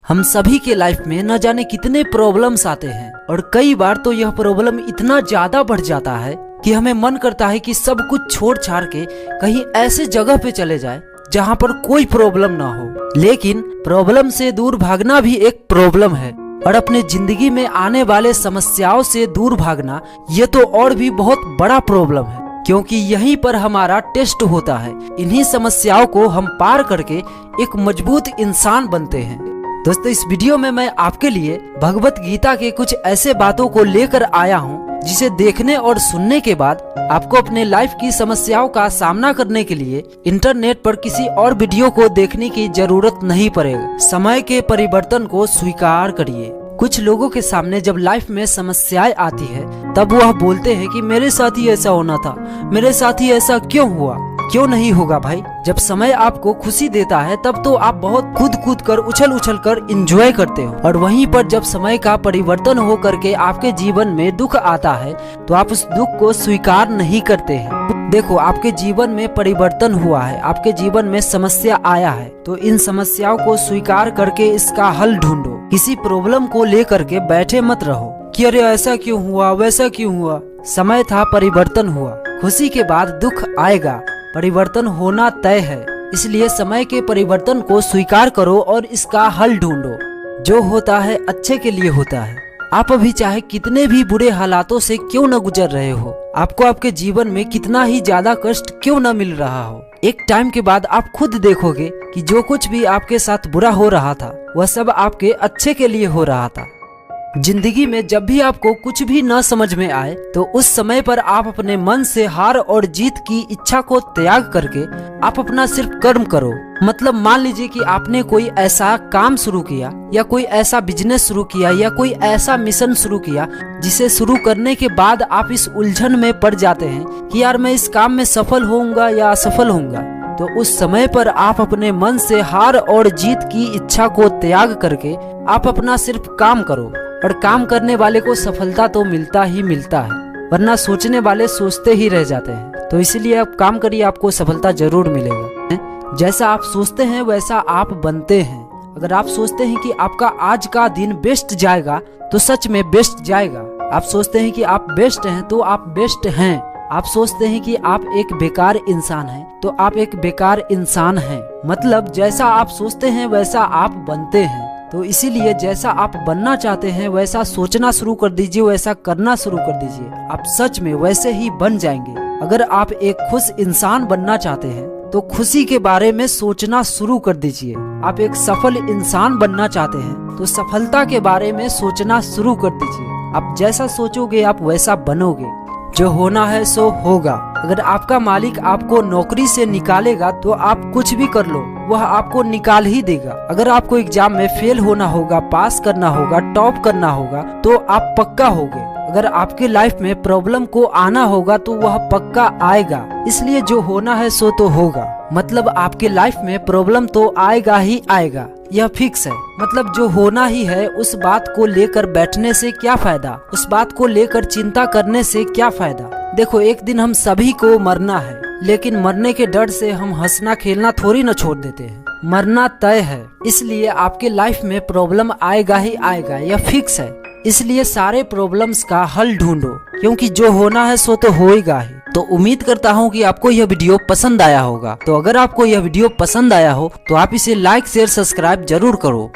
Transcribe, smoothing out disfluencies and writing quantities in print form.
हम सभी के लाइफ में न जाने कितने प्रॉब्लम्स आते हैं और कई बार तो यह प्रॉब्लम इतना ज्यादा बढ़ जाता है कि हमें मन करता है कि सब कुछ छोड़ छाड़ के कहीं ऐसे जगह पे चले जाए जहाँ पर कोई प्रॉब्लम ना हो। लेकिन प्रॉब्लम से दूर भागना भी एक प्रॉब्लम है और अपने जिंदगी में आने वाले समस्याओं से दूर भागना ये तो और भी बहुत बड़ा प्रॉब्लम है, क्योंकि यहीं पर हमारा टेस्ट होता है। इन्हीं समस्याओं को हम पार करके एक मजबूत इंसान बनते हैं। दोस्तों, इस वीडियो में मैं आपके लिए भगवत गीता के कुछ ऐसे बातों को लेकर आया हूँ जिसे देखने और सुनने के बाद आपको अपने लाइफ की समस्याओं का सामना करने के लिए इंटरनेट पर किसी और वीडियो को देखने की जरूरत नहीं पड़ेगा। समय के परिवर्तन को स्वीकार करिए। कुछ लोगों के सामने जब लाइफ में समस्याएं आती है तब वह बोलते हैं कि मेरे साथ ही ऐसा होना था, मेरे साथ ही ऐसा क्यों हुआ। क्यों नहीं होगा भाई? जब समय आपको खुशी देता है तब तो आप बहुत कूद कर उछल उछल कर एंजॉय करते हो, और वहीं पर जब समय का परिवर्तन हो करके आपके जीवन में दुख आता है तो आप उस दुख को स्वीकार नहीं करते हैं। देखो, आपके जीवन में परिवर्तन हुआ है, आपके जीवन में समस्या आया है, तो इन समस्याओं को स्वीकार करके इसका हल ढूंढो। किसी प्रॉब्लम को लेकर के बैठे मत रहो कि अरे ऐसा क्यों हुआ, वैसा क्यों हुआ। समय था, परिवर्तन हुआ। खुशी के बाद दुख आएगा, परिवर्तन होना तय है। इसलिए समय के परिवर्तन को स्वीकार करो और इसका हल ढूंढो। जो होता है अच्छे के लिए होता है। आप अभी चाहे कितने भी बुरे हालातों से क्यों न गुजर रहे हो, आपको आपके जीवन में कितना ही ज्यादा कष्ट क्यों न मिल रहा हो, एक टाइम के बाद आप खुद देखोगे कि जो कुछ भी आपके साथ बुरा हो रहा था वह सब आपके अच्छे के लिए हो रहा था। जिंदगी में जब भी आपको कुछ भी न समझ में आए तो उस समय पर आप अपने मन से हार और जीत की इच्छा को त्याग करके आप अपना सिर्फ कर्म करो। मतलब मान लीजिए कि आपने कोई ऐसा काम शुरू किया या कोई ऐसा बिजनेस शुरू किया या कोई ऐसा मिशन शुरू किया जिसे शुरू करने के बाद आप इस उलझन में पड़ जाते हैं कि यार मैं इस काम में सफल होऊंगा या असफल होऊंगा। तो उस समय पर आप अपने मन से हार और जीत की इच्छा को त्याग करके आप अपना सिर्फ काम करो, और काम करने वाले को सफलता तो मिलता ही मिलता है, वरना सोचने वाले सोचते ही रह जाते हैं। तो इसीलिए आप काम करिए, आपको सफलता जरूर मिलेगा। जैसा आप सोचते हैं वैसा आप बनते हैं। अगर आप सोचते हैं कि आपका आज का दिन बेस्ट जाएगा तो सच में बेस्ट जाएगा। आप सोचते हैं कि आप बेस्ट हैं तो आप बेस्ट हैं। आप सोचते हैं कि आप एक बेकार इंसान हैं तो आप एक बेकार इंसान हैं। मतलब जैसा आप सोचते हैं वैसा आप बनते हैं। तो इसीलिए जैसा आप बनना चाहते हैं वैसा सोचना शुरू कर दीजिए, वैसा करना शुरू कर दीजिए। आप सच में वैसे ही बन जाएंगे। अगर आप एक खुश इंसान बनना चाहते हैं तो खुशी के बारे में सोचना शुरू कर दीजिए। आप एक सफल इंसान बनना चाहते हैं तो सफलता के बारे में सोचना शुरू कर दीजिए। आप जैसा सोचोगे आप वैसा बनोगे। जो होना है सो होगा। अगर आपका मालिक आपको नौकरी से निकालेगा तो आप कुछ भी कर लो, वह आपको निकाल ही देगा। अगर आपको एग्जाम में फेल होना होगा, पास करना होगा, टॉप करना होगा तो आप पक्का होगे। अगर आपके लाइफ में प्रॉब्लम को आना होगा तो वह पक्का आएगा। इसलिए जो होना है सो तो होगा। मतलब आपके लाइफ में प्रॉब्लम तो आएगा ही आएगा, यह फिक्स है। मतलब जो होना ही है उस बात को लेकर बैठने से क्या फायदा, उस बात को लेकर चिंता करने से क्या फायदा। देखो, एक दिन हम सभी को मरना है, लेकिन मरने के डर से हम हंसना खेलना थोड़ी न छोड़ देते हैं। मरना तय है, इसलिए आपके लाइफ में प्रॉब्लम आएगा ही आएगा, यह फिक्स है। इसलिए सारे प्रॉब्लम्स का हल ढूंढो, क्योंकि जो होना है सो तो होएगा ही। तो उम्मीद करता हूँ कि आपको यह वीडियो पसंद आया होगा। तो अगर आपको यह वीडियो पसंद आया हो तो आप इसे लाइक शेयर सब्सक्राइब जरूर करो।